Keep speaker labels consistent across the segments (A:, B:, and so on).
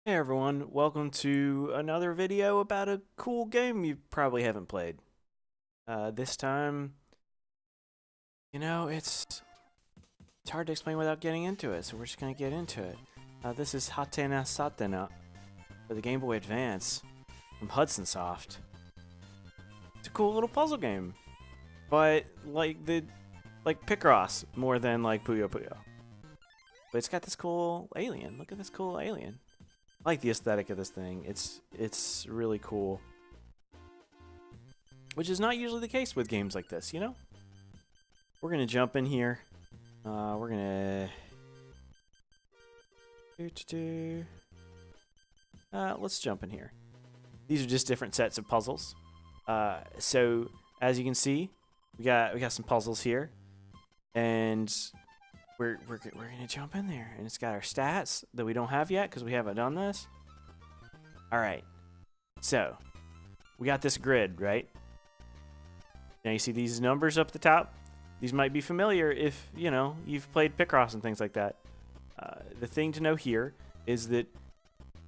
A: Hey everyone, welcome to another video about a cool game you probably haven't played. This time, it's hard to explain without getting into it, so we're just gonna get into it. This is Hatena Satena for the Game Boy Advance from Hudson Soft. It's a cool little puzzle game, but like Picross more than like Puyo Puyo. But it's got this cool alien. Look at this cool alien. I like the aesthetic of this thing. It's really cool. Which is not usually the case with games like this, you know? We're gonna jump in here. We're gonna let's jump in here. These are just different sets of puzzles. So as you can see, we got some puzzles here, and we're gonna jump in there, and it's got our stats that we don't have yet because we haven't done this. All right, so we got this grid, right? Now you see these numbers up the top. These might be familiar if you've played Picross and things like that. The thing to know here is that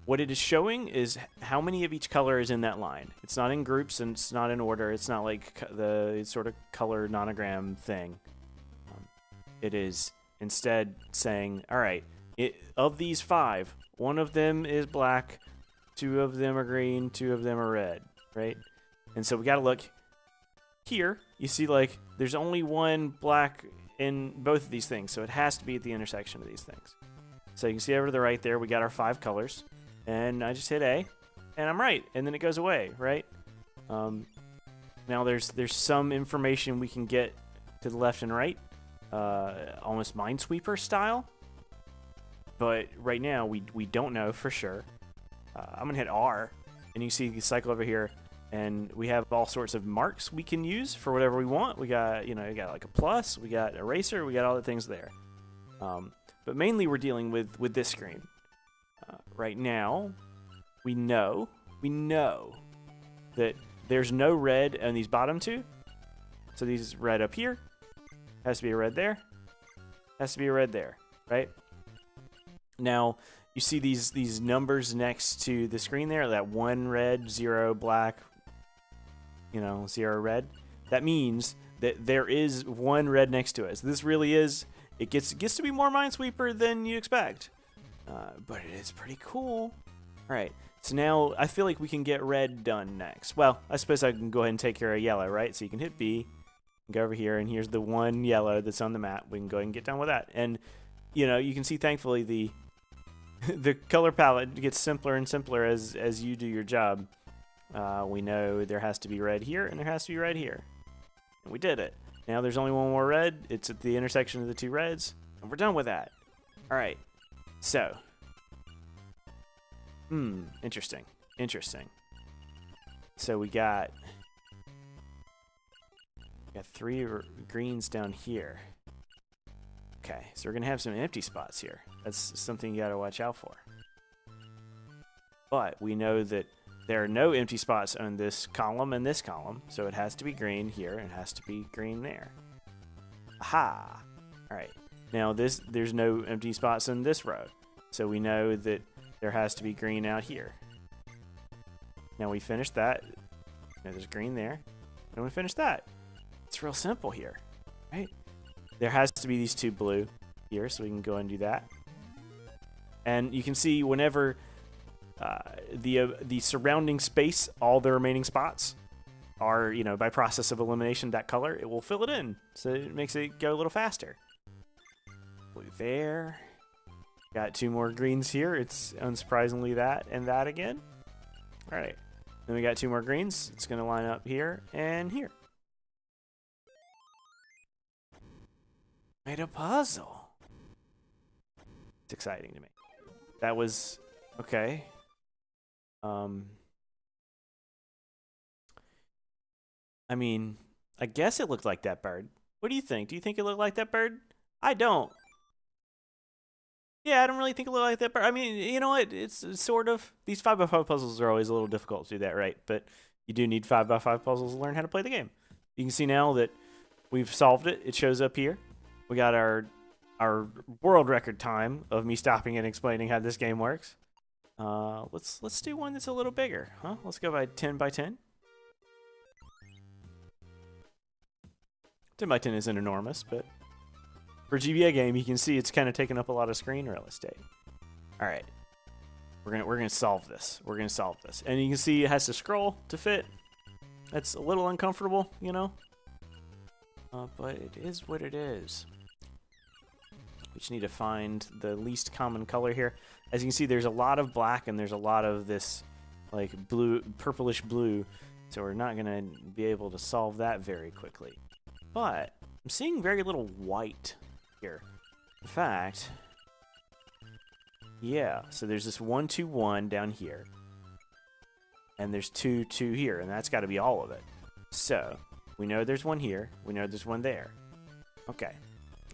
A: what it is showing is how many of each color is in that line. It's not in groups and it's not in order. It's not like the sort of color nonogram thing. It is instead saying, all right, of these 5, 1 of them is black, 2 of them are green, 2 of them are red, right? And so we got to look here. You see, like, there's only 1 black in both of these things, so it has to be at the intersection of these things. So you can see over to the right there, we got our 5 colors, and I just hit A, and I'm right, and then it goes away, right? Now there's some information we can get to the left and right, almost Minesweeper style, but right now we don't know for sure. I'm gonna hit R, and you see the cycle over here, and we have all sorts of marks we can use for whatever we want. We got, we got like a plus, we got eraser, we got all the things there. But mainly we're dealing with this screen. Right now, we know that there's no red on these bottom 2. So these red up here, has to be a red there, has to be a red there, right? Now, you see these numbers next to the screen there, that 1 red, 0 black, 0 red. That means that there is 1 red next to it. So this really is, it gets to be more Minesweeper than you expect. But it is pretty cool. All right, so now I feel like we can get red done next. Well, I suppose I can go ahead and take care of yellow, right? So you can hit B, and go over here, and here's the 1 yellow that's on the map. We can go ahead and get done with that. And, you can see, thankfully, the color palette gets simpler and simpler as you do your job. We know there has to be red here, and there has to be red here. And we did it. Now there's only 1 more red. It's at the intersection of the 2 reds, and we're done with that. All right. So, interesting. So we got 3 greens down here. Okay, so we're gonna have some empty spots here. That's something you gotta watch out for. But we know that there are no empty spots on this column and this column, so it has to be green here and it has to be green there. Aha! All right. Now there's no empty spots in this row, so we know that there has to be green out here. Now we finished that. Now there's green there, and we finished that. It's real simple here, right? There has to be these 2 blue here, so we can go and do that. And you can see whenever the surrounding space, all the remaining spots are, by process of elimination, that color, it will fill it in, so it makes it go a little faster. Blue there. Got 2 more greens here. It's unsurprisingly that and that again. All right. Then we got 2 more greens. It's going to line up here and here. Made a puzzle. It's exciting to me. That was okay. I mean, I guess it looked like that bird. What do you think? Do you think it looked like that bird? I don't. Yeah, I don't really think it looked like that bird. I mean, you know what? It's sort of. These 5x5 puzzles are always a little difficult to do that, right? But you do need 5x5 puzzles to learn how to play the game. You can see now that we've solved it. It shows up here. We got our world record time of me stopping and explaining how this game works. Let's do one that's a little bigger, huh? Let's go by 10 by 10. 10 by 10 isn't enormous, but for a GBA game, you can see it's kind of taking up a lot of screen real estate. All right, we're gonna solve this. We're gonna solve this, and you can see it has to scroll to fit. That's a little uncomfortable, you know, but it is what it is. We just need to find the least common color here. As you can see, there's a lot of black and there's a lot of this like blue, purplish blue, so we're not gonna be able to solve that very quickly. But I'm seeing very little white here. In fact, yeah, so there's this 1, 2, 1 down here. And there's 2, 2 here, and that's got to be all of it. So, we know there's one here. We know there's one there. Okay.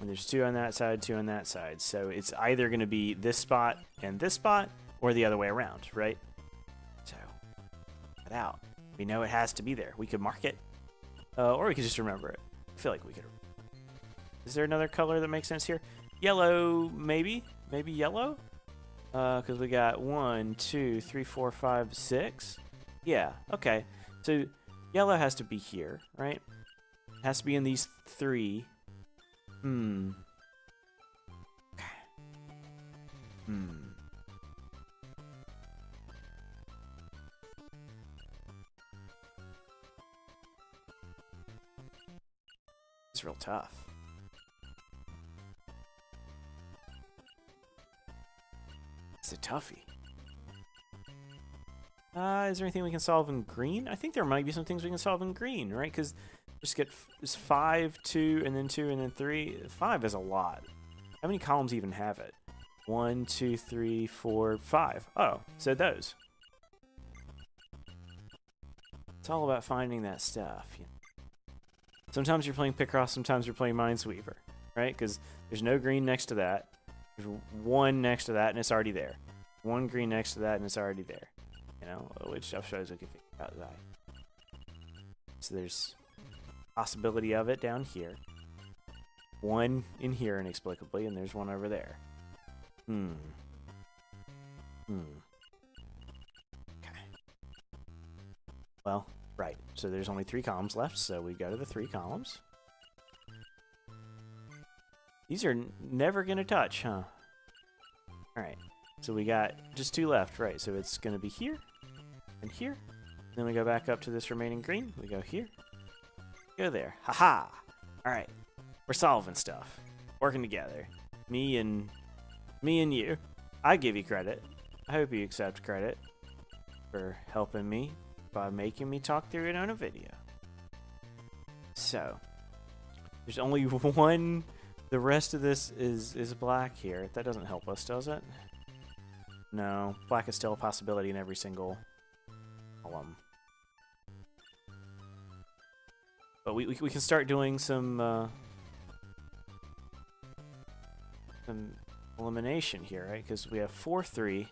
A: And there's 2 on that side, 2 on that side. So, it's either going to be this spot and this spot, or the other way around, right? So, cut out. We know it has to be there. We could mark it, or we could just remember it. I feel like we could. Is there another color that makes sense here? Yellow, maybe? Maybe yellow? Because we got 1, 2, 3, 4, 5, 6. Yeah, okay. So yellow has to be here, right? It has to be in these 3. Okay. It's real tough. It's a toughie. Is there anything we can solve in green? I think there might be some things we can solve in green, right? Because just get 5, 2, and then 2, and then 3. 5 is a lot. How many columns even have it? 1, 2, 3, 4, 5. Oh, so those. It's all about finding that stuff. Sometimes you're playing Picross, sometimes you're playing Minesweeper, right? Because there's no green next to that. There's 1 next to that, and it's already there. 1 green next to that, and it's already there. You know, which I'll show you if you figure out that. So there's possibility of it down here. 1 in here inexplicably, and there's 1 over there. Okay. Well, right. So there's only 3 columns left, so we go to the 3 columns. These are never gonna touch, huh? Alright. So we got just 2 left, right? So it's gonna be here and here. Then we go back up to this remaining green. We go here. Go there. Haha! Alright. We're solving stuff. Working together. Me and you. I give you credit. I hope you accept credit for helping me by making me talk through it on a video. So, there's only 1. The rest of this is black here. That doesn't help us, does it? No. Black is still a possibility in every single column. But we can start doing some elimination here, right? Because we have 4, 3.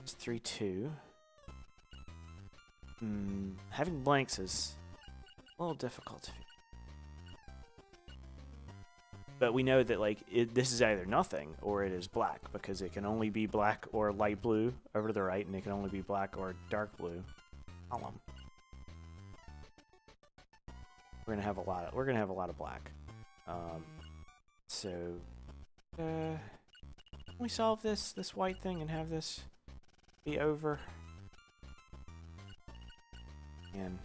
A: It's 3, 2. Having blanks is a little difficult. But we know that like this is either nothing or it is black, because it can only be black or light blue over to the right, and it can only be black or dark blue column. We're gonna have a lot of black. So can we solve this white thing and have this be over? And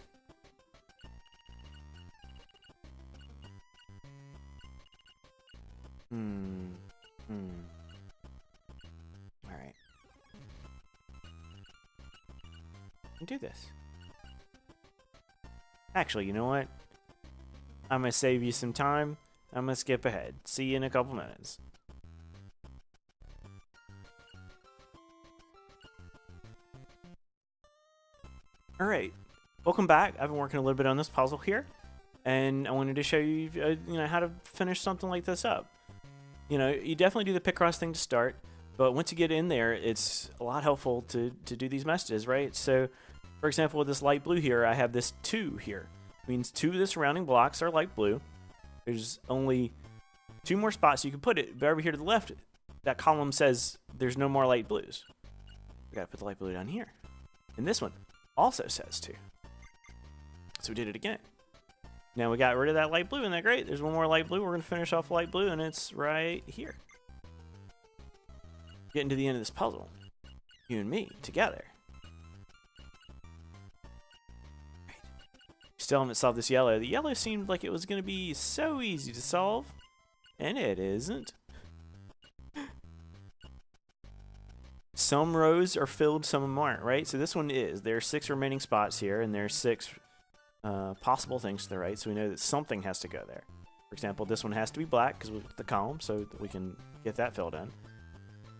A: Alright. Do this. Actually, you know what? I'm gonna save you some time. I'm gonna skip ahead. See you in a couple minutes. Alright. Welcome back. I've been working a little bit on this puzzle here, and I wanted to show you, how to finish something like this up. You definitely do the Picross thing to start, but once you get in there, it's a lot helpful to do these messages, right? So, for example, with this light blue here, I have this 2 here. It means 2 of the surrounding blocks are light blue. There's only 2 more spots you can put it, but over here to the left, that column says there's no more light blues. We gotta put the light blue down here. And this one also says to. So we did it again. Now we got rid of that light blue, and that great. There's one more light blue. We're gonna finish off light blue, and it's right here. Getting to the end of this puzzle. You and me together. Still haven't solved this yellow. The yellow seemed like it was gonna be so easy to solve, and it isn't. Some rows are filled, some of them aren't, right? So this one is. There are 6 remaining spots here, and there are 6 possible things to the right, so we know that something has to go there. For example, this one has to be black because we put the column, so that we can get that filled in.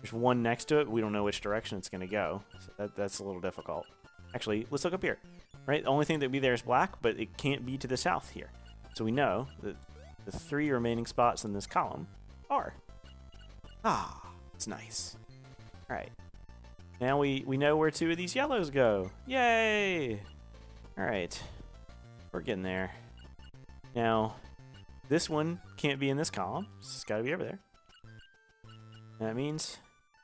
A: There's one next to it. We don't know which direction it's going to go, so that's a little difficult. Actually, let's look up here. Right, the only thing that would be there is black, but it can't be to the south here. So we know that the 3 remaining spots in this column are. Ah, it's nice. All right. Now we know where 2 of these yellows go. Yay! All right. We're getting there. Now, this one can't be in this column. So it's got to be over there. That means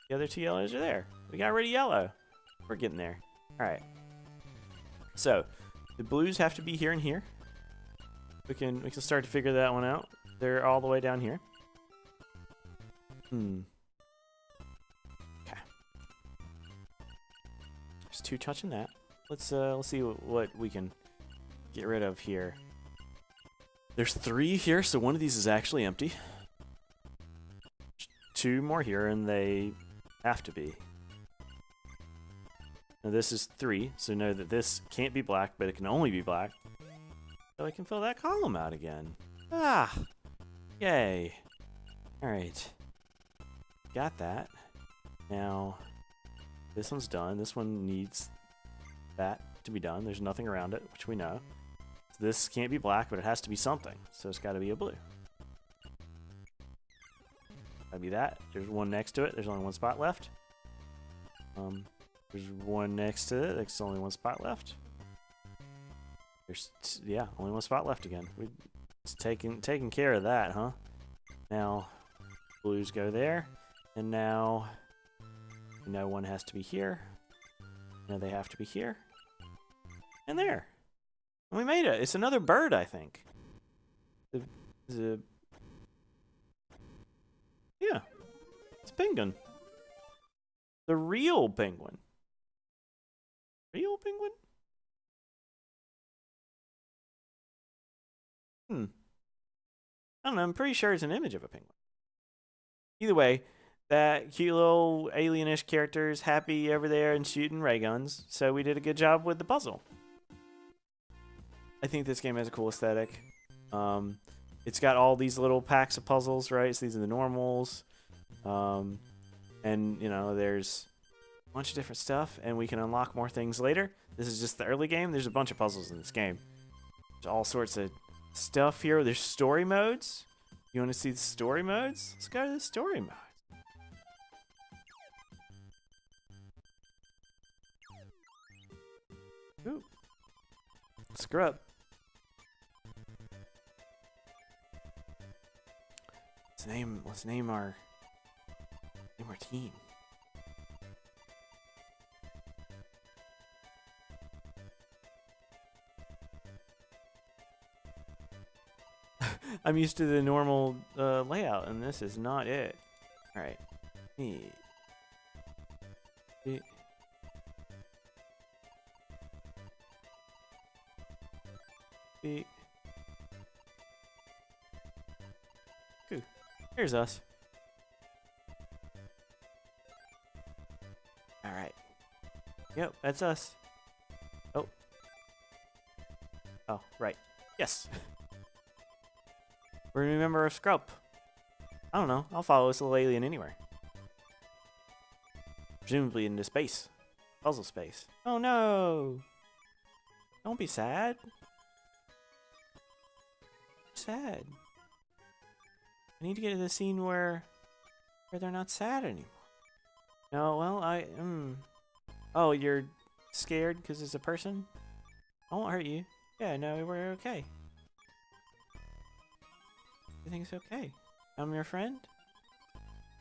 A: the other 2 yellows are there. We got rid of yellow. We're getting there. All right. So, the blues have to be here and here. We can start to figure that one out. They're all the way down here. Okay. There's 2 touching that. Let's see what we can get rid of here. There's 3 here, so one of these is actually empty. 2 more here, and they have to be. Now this is 3, so know that this can't be black, but it can only be black. So I can fill that column out again. Ah! Yay! Alright. Got that. Now, this one's done. This one needs that to be done. There's nothing around it, which we know. So this can't be black, but it has to be something. So it's got to be a blue. That'd be that. There's one next to it. There's only 1 spot left. There's one next to it. There's only 1 spot left. There's yeah, only 1 spot left again. We're just taking care of that, huh? Now, blues go there, and now one has to be here. Now they have to be here, and there. And we made it. It's another bird, I think. Yeah, it's a penguin. The real penguin. Real penguin? I don't know, I'm pretty sure it's an image of a penguin. Either way, that cute little alienish character is happy over there and shooting ray guns, so we did a good job with the puzzle. I think this game has a cool aesthetic. It's got all these little packs of puzzles, right? So these are the normals. And, you know, there's a bunch of different stuff, and we can unlock more things later. This is just the early game. There's a bunch of puzzles in this game. There's all sorts of stuff here. There's story modes. You want to see the story modes? Let's go to the story mode. Ooh. Screw up. Let's name our team. I'm used to the normal layout, and this is not it. All right. Ooh, here's us. All right. Yep, that's us. Oh. Oh, right. Yes. We're a member of Scrub. I don't know. I'll follow this little alien anywhere. Presumably into space. Puzzle space. Oh no! Don't be sad. Sad. I need to get to the scene where they're not sad anymore. No, well, Oh, you're scared because it's a person? I won't hurt you. Yeah, no, we're okay. Everything's okay. I'm your friend?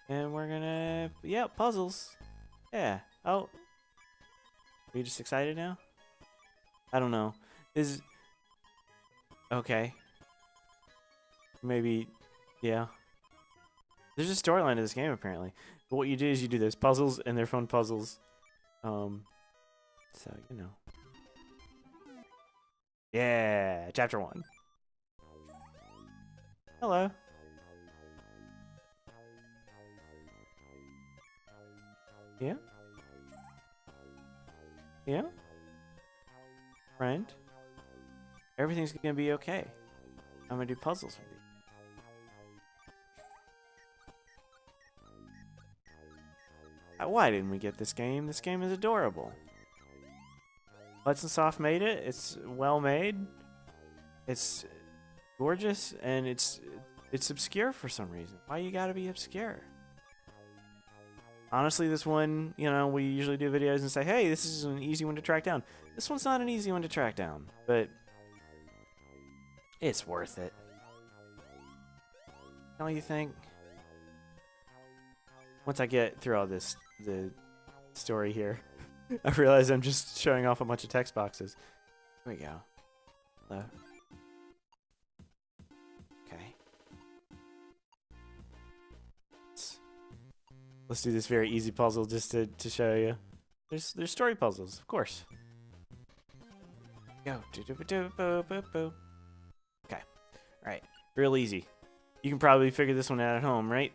A: And we're gonna, yeah, puzzles. Yeah. Oh. Are you just excited now? I don't know. Okay. Maybe, yeah. There's a storyline to this game, apparently. But what you do is you do those puzzles, and they're fun puzzles. So, you know. Yeah, chapter 1. Hello. Yeah? Yeah? Friend? Everything's gonna be okay. I'm gonna do puzzles with you. Why didn't we get this game? This game is adorable. Hudson Soft made it. It's well made. It's gorgeous, and it's obscure for some reason. Why you gotta be obscure? Honestly, this one, you know, we usually do videos and say, hey, this is an easy one to track down. This one's not an easy one to track down, but it's worth it. Don't you think? Once I get through all this, the story here, I realize I'm just showing off a bunch of text boxes. Here we go. Hello. Okay. Let's do this very easy puzzle just to show you. There's story puzzles, of course. Go. Okay. Alright. Real easy. You can probably figure this one out at home, right?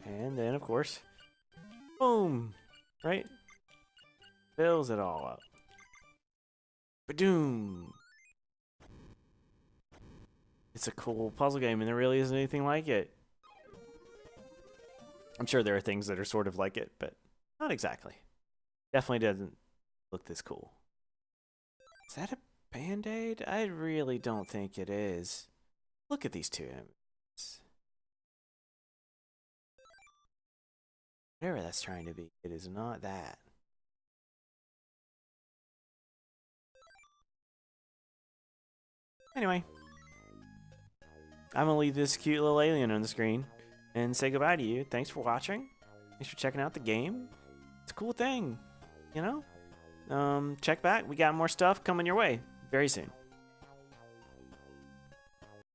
A: And then, of course, boom, right? Fills it all up. Ba-doom. It's a cool puzzle game, and there really isn't anything like it. I'm sure there are things that are sort of like it, but not exactly. Definitely doesn't look this cool. Is that a Band-Aid? I really don't think it is. Look at these two images. Whatever that's trying to be, it is not that. Anyway, I'm gonna leave this cute little alien on the screen and say goodbye to you. Thanks for watching. Thanks for checking out the game. It's a cool thing, you know? Check back. We got more stuff coming your way very soon.